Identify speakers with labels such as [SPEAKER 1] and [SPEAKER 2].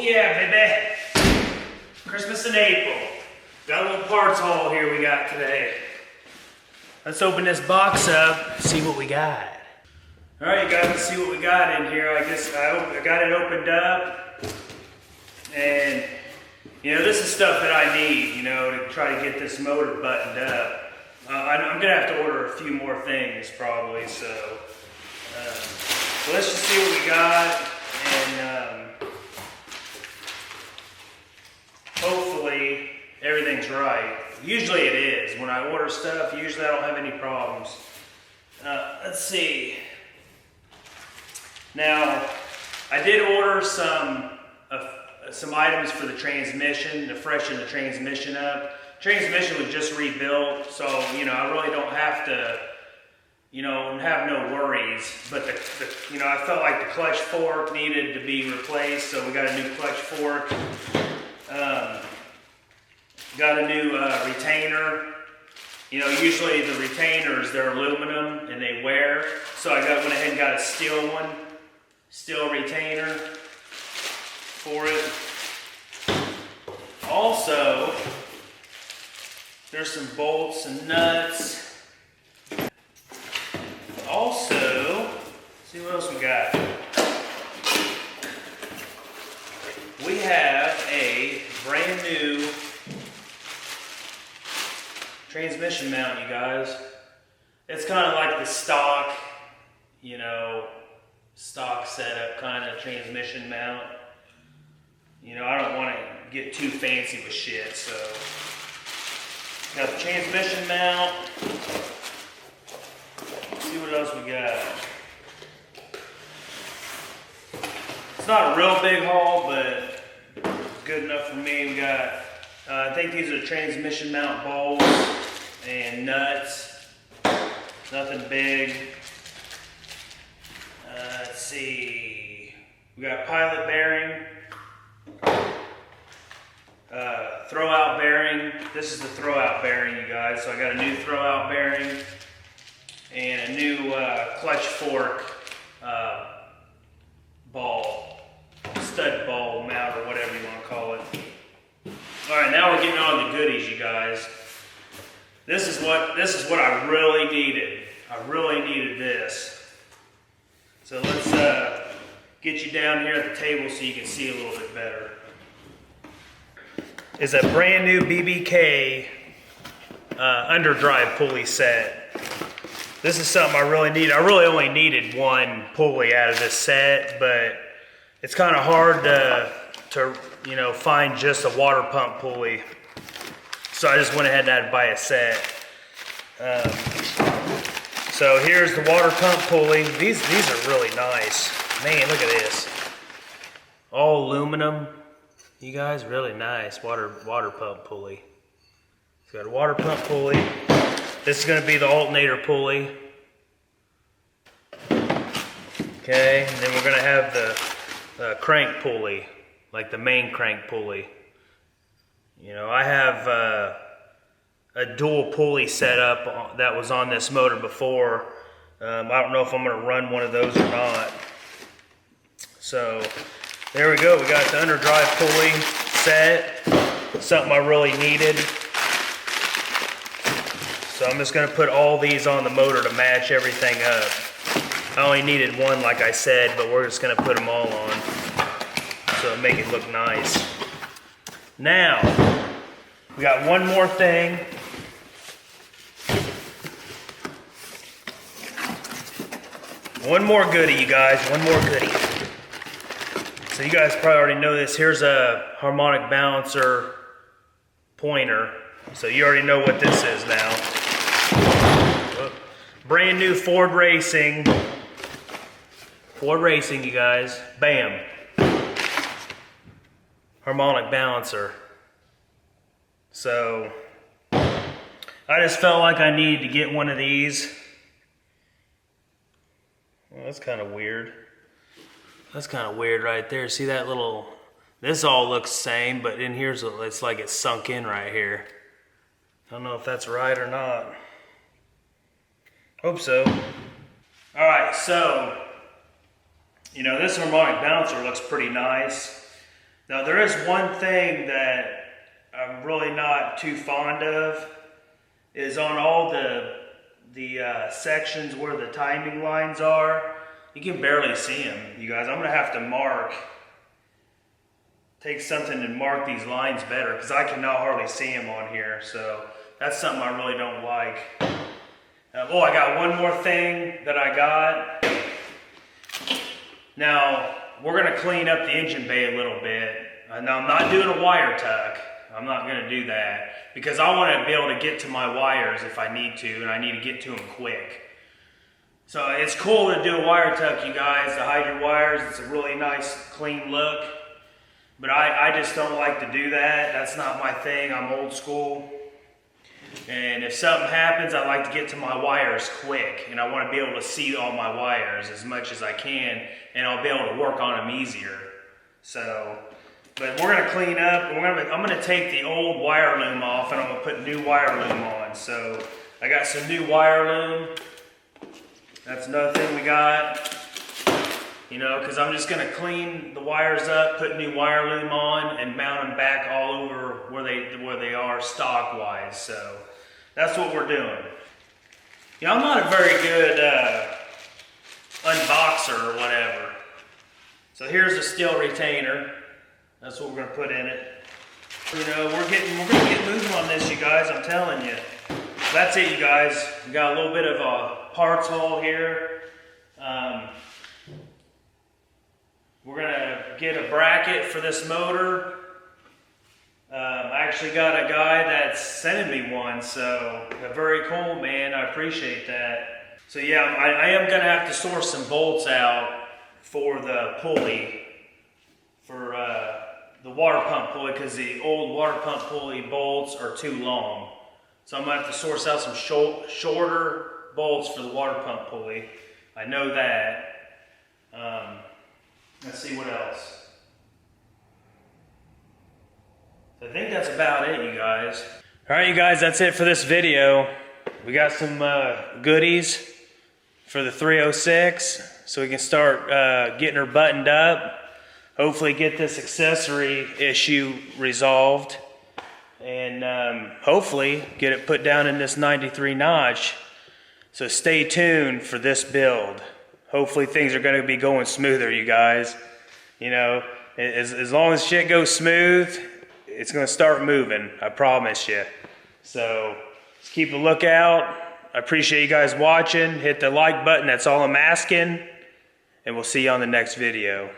[SPEAKER 1] Yeah, baby. Christmas in April. Got a little parts haul here we got today. Let's open this box up, see what we got. All right, you guys, let's see what we got in here. I guess I got it opened up. And, you know, this is stuff that I need, you know, to try to get this motor buttoned up. I'm going to have to order a few more things, probably, so let's just see what we got. And hopefully everything's right. Usually it is. When I order stuff, usually I don't have any problems. Let's see. Now, I did order some items for the transmission to freshen the transmission up. Transmission was just rebuilt, so you know I really don't have to, you know, have no worries. But you know, I felt like the clutch fork needed to be replaced, so we got a new clutch fork. Got a new retainer. You know, usually the retainers, they're aluminum and they wear. So I went ahead and got a steel one, steel retainer for it. Also, there's some bolts and nuts. Also, let's see what else we got. We have a brand new transmission mount, you guys. It's kind of like the stock, you know, stock setup kind of transmission mount. You know, I don't want to get too fancy with shit, so. Got the transmission mount. Let's see what else we got. It's not a real big haul, but good enough for me. We got, I think these are transmission mount bolts and nuts. Nothing big. Let's see. We got pilot bearing. Throwout bearing. This is the throwout bearing, you guys. So I got a new throwout bearing and a new clutch fork ball, stud ball mount, or whatever you want to call it. All right, now we're getting on the goodies, you guys. This is what I really needed. I really needed this. So let's get you down here at the table so you can see a little bit better. Is a brand new BBK underdrive pulley set. This is something I really need. I really only needed one pulley out of this set, but it's kind of hard to you know, find just a water pump pulley. So I just went ahead and had to buy a set. So here's the water pump pulley. These are really nice. Man, look at this. All aluminum. You guys, really nice water pump pulley. It's got a water pump pulley. This is going to be the alternator pulley. Okay, and then we're going to have the crank pulley, like the main crank pulley. You know, I have a dual pulley set up that was on this motor before. I don't know if I'm going to run one of those or not. So there we go. We got the underdrive pulley set. Something I really needed. So I'm just going to put all these on the motor to match everything up. I only needed one, like I said, but we're just going to put them all on so make it look nice. Now, we got one more thing. One more goodie, you guys. One more goodie. So you guys probably already know this. Here's a harmonic balancer pointer. So you already know what this is now. Brand new Ford Racing. Ford Racing, you guys. Bam. Harmonic balancer. So I just felt like I needed to get one of these. Well, that's kind of weird. That's kind of weird right there. See that little, this all looks the same, but in here it's like it's sunk in right here. I don't know if that's right or not. Hope so. All right, so, you know, this harmonic balancer looks pretty nice. Now there is one thing that I'm really not too fond of, is on all the sections where the timing lines are, you can barely see them, you guys. I'm gonna have to take something and mark these lines better, because I cannot hardly see them on here. So that's something I really don't like. Oh, I got one more thing that I got. Now, we're gonna clean up the engine bay a little bit. Now, I'm not doing a wire tuck. I'm not gonna do that, because I wanna be able to get to my wires if I need to, and I need to get to them quick. So it's cool to do a wire tuck, you guys, to hide your wires. It's a really nice, clean look. But I just don't like to do that. That's not my thing. I'm old school. And if something happens, I like to get to my wires quick, and I want to be able to see all my wires as much as I can, and I'll be able to work on them easier. So, but we're going to clean up. I'm going to take the old wire loom off, and I'm going to put new wire loom on. So I got some new wire loom. That's another thing we got. You know, because I'm just going to clean the wires up, put new wire loom on, and mount them back all over where they are stock-wise. So that's what we're doing. You know, I'm not a very good unboxer or whatever. So here's a steel retainer. That's what we're going to put in it. You know, we're going to get moving on this, you guys. I'm telling you. That's it, you guys. We got a little bit of a parts haul here. We're gonna get a bracket for this motor. I actually got a guy that's sending me one, so very cool, man. I appreciate that. So yeah, I am gonna have to source some bolts out for the pulley, for the water pump pulley, because the old water pump pulley bolts are too long. So I'm gonna have to source out some shorter bolts for the water pump pulley. I know that. Let's see what else. I think that's about it, you guys. All right, you guys, that's it for this video. We got some goodies for the 306, so we can start getting her buttoned up. Hopefully get this accessory issue resolved, and hopefully get it put down in this 93 notch. So stay tuned for this build. Hopefully things are going to be going smoother, you guys. You know, as long as shit goes smooth, it's going to start moving. I promise you. So just keep a lookout. I appreciate you guys watching. Hit the like button. That's all I'm asking. And we'll see you on the next video.